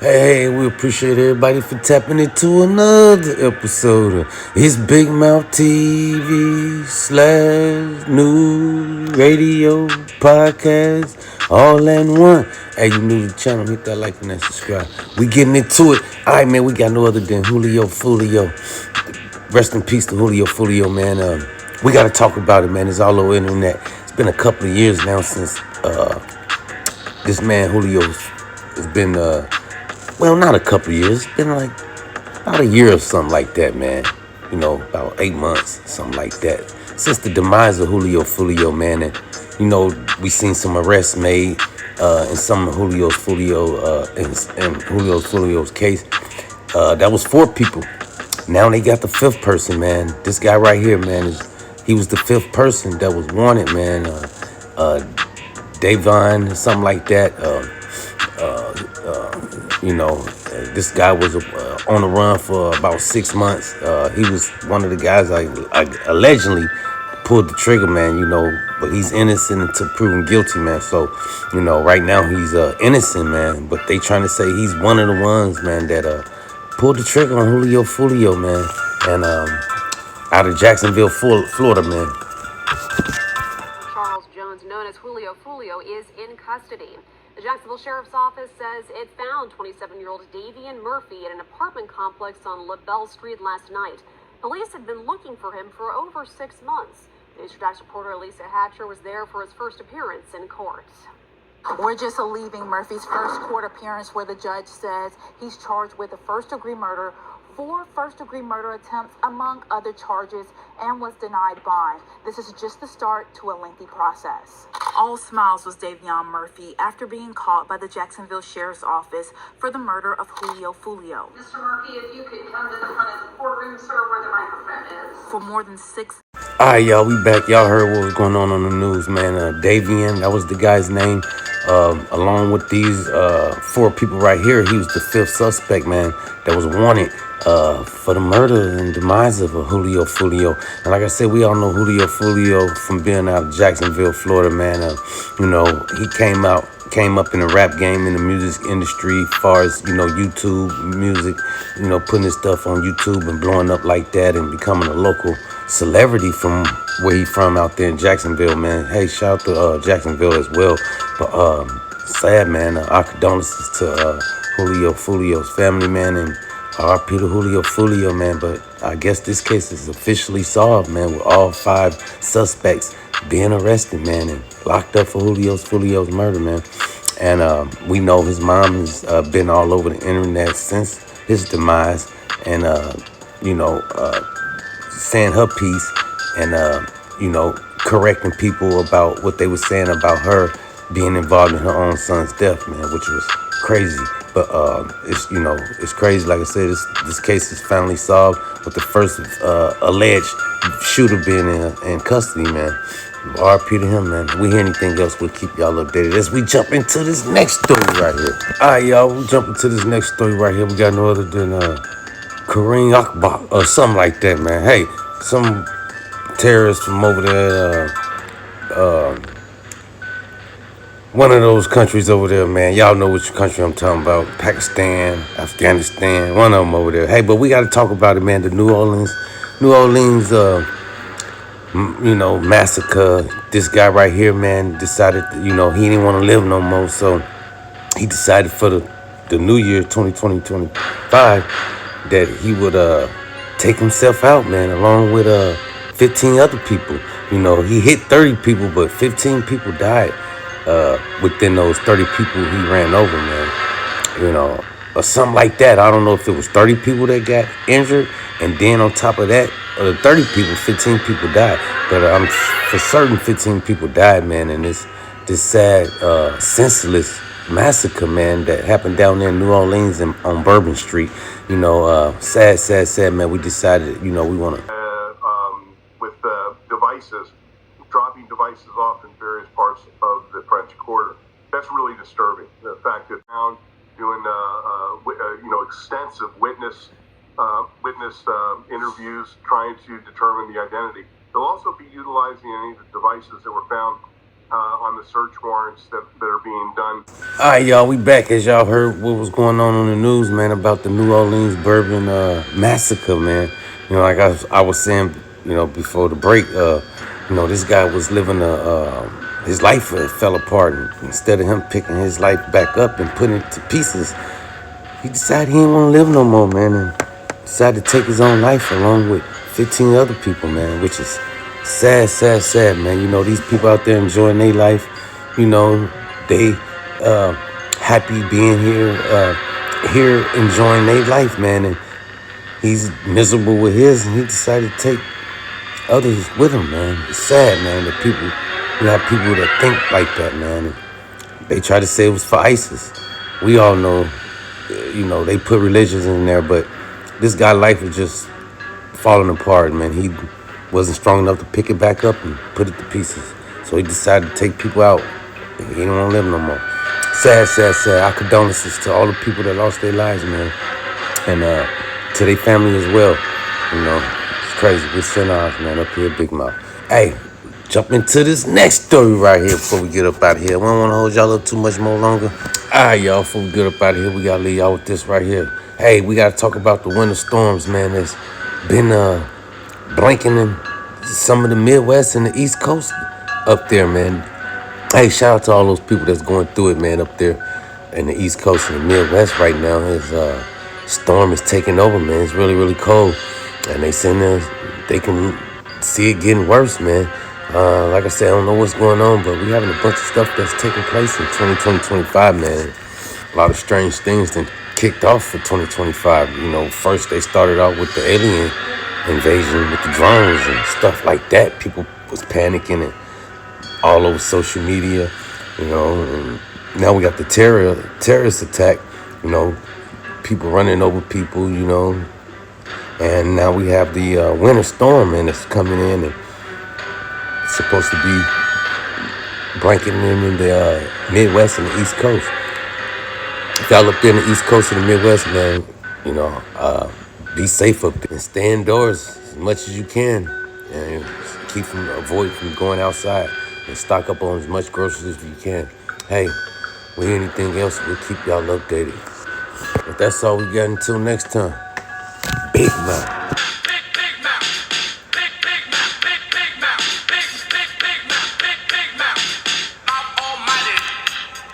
Hey, we appreciate everybody for tapping into another episode of It's Big Mouth TV / new radio podcast all in one. Hey, you new to the channel, hit that like and that subscribe. We getting into it. All right, man, we got no other than Julio Foolio. Rest in peace to Julio Foolio, man. We got to talk about it, man. It's all over the internet. It's been a couple of years now since this man Julio has been well, not a couple of years. It's been like about a year or something like that, man. You know, about 8 months, something like that. Since the demise of Julio Foolio, man. And, you know, we seen some arrests made in some of Julio Foolio's case. That was 4 people. Now they got the 5th person, man. This guy right here, man, he was the 5th person that was wanted, man. Davon, something like that. This guy was on the run for about 6 months. He was one of the guys I allegedly pulled the trigger, man, but he's innocent until proven guilty, man. So, right now he's innocent, man, but they trying to say he's one of the ones, man, that pulled the trigger on Julio Foolio, man, and out of Jacksonville, Florida, man. Charles Jones, known as Julio Foolio, is in custody. The Jacksonville Sheriff's Office says it found 27-year-old Davian Murphy at an apartment complex on LaBelle Street last night. Police had been looking for him for over 6 months. News Tracks reporter Lisa Hatcher was there for his first appearance in court. We're just leaving Murphy's first court appearance where the judge says he's charged with a first-degree murder, 4 first-degree murder attempts, among other charges, and was denied bond. This is just the start to a lengthy process. All smiles was Davion Murphy after being caught by the Jacksonville Sheriff's Office for the murder of Julio Foolio. Mr. Murphy, if you could come to the front of the courtroom, sir, where the microphone is. For more than 6. All right, y'all, we back. Y'all heard what was going on the news, man. Davian, that was the guy's name. Along with these 4 people right here, he was the 5th suspect, man, that was wanted for the murder and demise of Julio Foolio. And like I said, we all know Julio Foolio from being out of Jacksonville, Florida, man. He came up in the rap game, in the music industry, as far as, YouTube music, putting his stuff on YouTube and blowing up like that and becoming a local celebrity from where he from out there in Jacksonville, man. Hey, shout out to Jacksonville as well. But sad, man. Our condolences to Julio Foolio's family, man, and RP to Julio Foolio, man. But I guess this case is officially solved, man, with all 5 suspects being arrested, man, and locked up for Julio Foolio's murder, man. And we know his mom has been all over the internet since his demise, and saying her piece and correcting people about what they were saying about her being involved in her own son's death, man, which was crazy. But it's crazy. Like I said, this case is finally solved with the first alleged shooter being in custody, man. RP to him, man. If we hear anything else, we'll keep y'all updated as we jump into this next story right here. All right, y'all, we jump into this next story right here. We got no other than Kareem Akbar or something like that, man. Hey, some terrorist from over there, one of those countries over there, man. Y'all know which country I'm talking about. Pakistan, Afghanistan, one of them over there. Hey, but we got to talk about it, man. The New Orleans, massacre. This guy right here, man, decided, he didn't want to live no more. So he decided for the new year, 2025, that he would take himself out, man, along with 15 other people. He hit 30 people, but 15 people died within those 30 people he ran over, man. Or something like that. I don't know if it was 30 people that got injured, and then on top of that, 30 people, 15 people died. But I'm for certain 15 people died, man, and this sad, senseless massacre, man, that happened down there in New Orleans on Bourbon Street. Sad, man. We decided, we want to. With devices, dropping devices off in various parts of the French Quarter. That's really disturbing. The fact that found doing, extensive witness interviews, trying to determine the identity. They'll also be utilizing any of the devices that were found on the search warrants that are being done. All right, y'all, we back. As y'all heard what was going on the news, man, about the New Orleans bourbon massacre, man. You know, like I was saying, before the break, this guy was living his life fell apart. And instead of him picking his life back up and putting it to pieces, he decided he didn't want to live no more, man, and decided to take his own life along with 15 other people, man, which is sad, sad, sad, man. These people out there enjoying their life. They happy being here enjoying their life, man, and he's miserable with his, and he decided to take others with him, man. It's sad, man, that you have people that think like that, man, and they try to say it was for ISIS. We all know, they put religions in there, but this guy's life was just falling apart, man. He wasn't strong enough to pick it back up and put it to pieces. So he decided to take people out. He didn't want to live no more. Sad, sad, sad. Our condolences to all the people that lost their lives, man. And to their family as well. It's crazy. We're sending ours, man, up here, Big Mouth. Hey, jump into this next story right here before we get up out of here. We don't want to hold y'all up too much more longer. All right, y'all, before we get up out of here, we got to leave y'all with this right here. Hey, we got to talk about the winter storms, man, that's been blanketing some of the Midwest and the East Coast up there, man. Hey, shout out to all those people that's going through it, man, up there in the East Coast and the Midwest right now. His storm is taking over, man. It's really, really cold. And they saying they can see it getting worse, man. Like I said, I don't know what's going on, but we having a bunch of stuff that's taking place in 2025, man. A lot of strange things that kicked off for 2025. First they started out with the alien invasion with the drones and stuff like that. People was panicking and all over social media, and now we got the terrorist attack, people running over people, and now we have the winter storm, and it's coming in, and it's supposed to be blanketing in the Midwest and the East Coast. If y'all up there in the East Coast and the Midwest, man, be safe up there and stay indoors as much as you can, and avoid from going outside, and stock up on as much groceries as you can. Hey, with anything else, we'll keep y'all updated. But that's all we got until next time. Big Mouth.